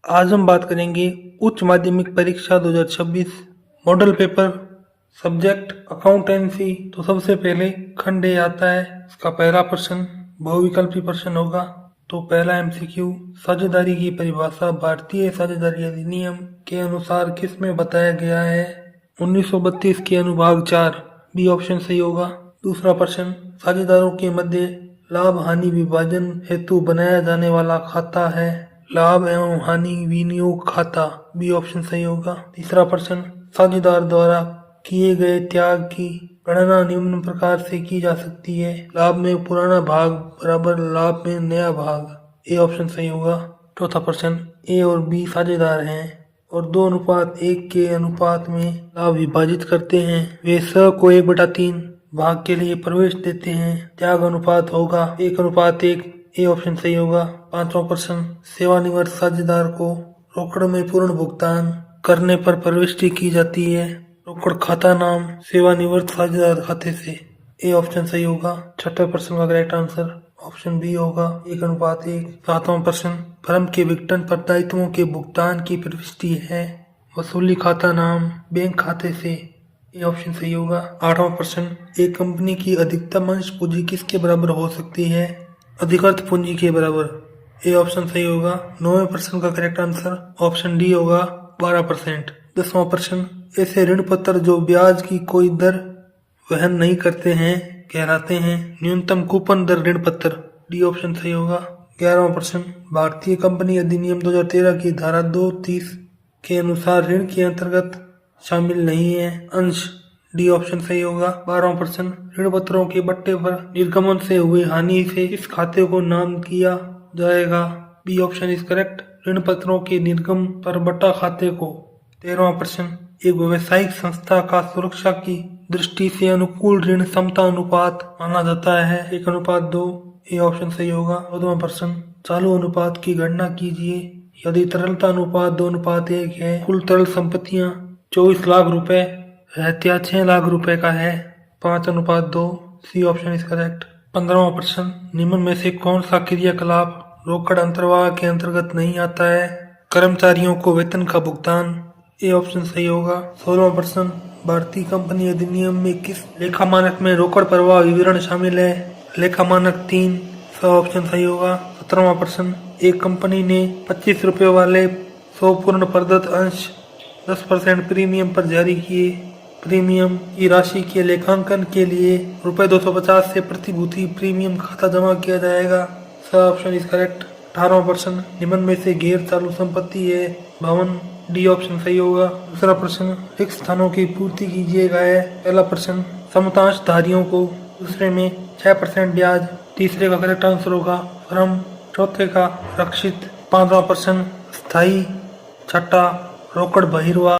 आज हम बात करेंगे उच्च माध्यमिक परीक्षा 2026 मॉडल पेपर सब्जेक्ट अकाउंटेंसी। तो सबसे पहले खंड ए आता है। इसका पहला प्रश्न बहुविकल्पी प्रश्न होगा। तो पहला एमसीक्यू, साझेदारी की परिभाषा भारतीय साझेदारी अधिनियम के अनुसार किस में बताया गया है? 1932 के अनुभाग 4, बी ऑप्शन सही होगा। दूसरा प्रश्न, साझेदारों के मध्य लाभ हानि विभाजन हेतु बनाया जाने वाला खाता है लाभ एवं हानि विनियोग खाता, बी ऑप्शन सही होगा। तीसरा प्रश्न, साझेदार द्वारा किए गए त्याग की गणना निम्न प्रकार से की जा सकती है। लाभ में पुराना भाग बराबर लाभ में नया भाग, ए ऑप्शन सही होगा। चौथा प्रश्न, ए और बी साझेदार हैं और 2:1 के अनुपात में लाभ विभाजित करते हैं। वे स को 1/3 भाग के लिए प्रवेश देते हैं। त्याग अनुपात होगा 1:1, ए ऑप्शन सही होगा। पांचवा प्रश्न, सेवानिवृत्त साझेदार को रोकड़ में पूर्ण भुगतान करने पर प्रविष्टि की जाती है। रोकड़ खाता नाम सेवानिवृत्त साझेदार खाते से, ए ऑप्शन सही होगा। छठे प्रश्न का करेक्ट आंसर ऑप्शन बी होगा 1:1। सातवां प्रश्न, फर्म के विघटन पर दायित्वों के भुगतान की प्रविष्टि है। वसूली खाता नाम बैंक खाते से, ये ऑप्शन सही होगा। आठवां प्रश्न, एक कंपनी की अधिकतम अंश पूंजी किसके बराबर हो सकती है? अधिकृत पूंजी के बराबर, ए ऑप्शन सही होगा। 9वें प्रश्न का करेक्ट आंसर ऑप्शन डी होगा 12%। 10वां प्रश्न, ऐसे ऋण पत्र जो ब्याज की कोई दर वहन नहीं करते हैं कहलाते हैं न्यूनतम कूपन दर ऋण पत्र, डी ऑप्शन सही होगा। 11वां प्रश्न, भारतीय कंपनी अधिनियम 2013 की धारा 230 के अनुसार ऋण के अंतर्गत शामिल नहीं है अंश, डी ऑप्शन सही होगा। 12वां प्रश्न, ऋण पत्रों के बट्टे पर निर्गमन से हुई हानि से इस खाते को नाम किया जाएगा, बी ऑप्शन इज करेक्ट। ऋण पत्रों के निर्गम पर बट्टा खाते को। 13वां प्रश्न, एक व्यवसायिक संस्था का सुरक्षा की दृष्टि से अनुकूल ऋण क्षमता अनुपात माना जाता है 1:2, ए ऑप्शन सही होगा। 14वां प्रश्न, चालू अनुपात की गणना कीजिए। यदि तरलता अनुपात 2:1 है, कुल तरल संपत्तियां 24 लाख रुपए रहत्या 6 लाख रुपए का है 5:2, सी ऑप्शन इज करेक्ट। 15वां प्रश्न, निम्न में से कौन सा क्रियाकलाप रोकड़ अंतर्वाह के अंतर्गत नहीं आता है? कर्मचारियों को वेतन का भुगतान, ए ऑप्शन सही होगा। 16वां प्रश्न, भारतीय कंपनी अधिनियम में किस लेखा मानक में रोकड़ प्रवाह विवरण शामिल है? लेखा मानक 3, स ऑप्शन सही होगा। 17वां प्रश्न, एक कंपनी ने 25 रुपए वाले 100 पूर्ण प्रदत्त अंश 10% प्रीमियम पर जारी किए। प्रीमियम की राशि के लेखांकन के लिए ₹250 से प्रतिभूति प्रीमियम खाता जमा किया जाएगा, स ऑप्शन इज करेक्ट। 18वां प्रश्न, निम्न में से गैर चालू संपत्ति है भवन, डी ऑप्शन सही होगा। दूसरा प्रश्न, रिक्त स्थानों की पूर्ति कीजिएगा है। पहला प्रश्न, समतांशधारियों को। दूसरे में 6% ब्याज। तीसरे का करेक्ट आंसर होगा फर्म। चौथे का रक्षित। 5वां प्रश्न, स्थायी। छठा रोकड़ बहिर्वाह।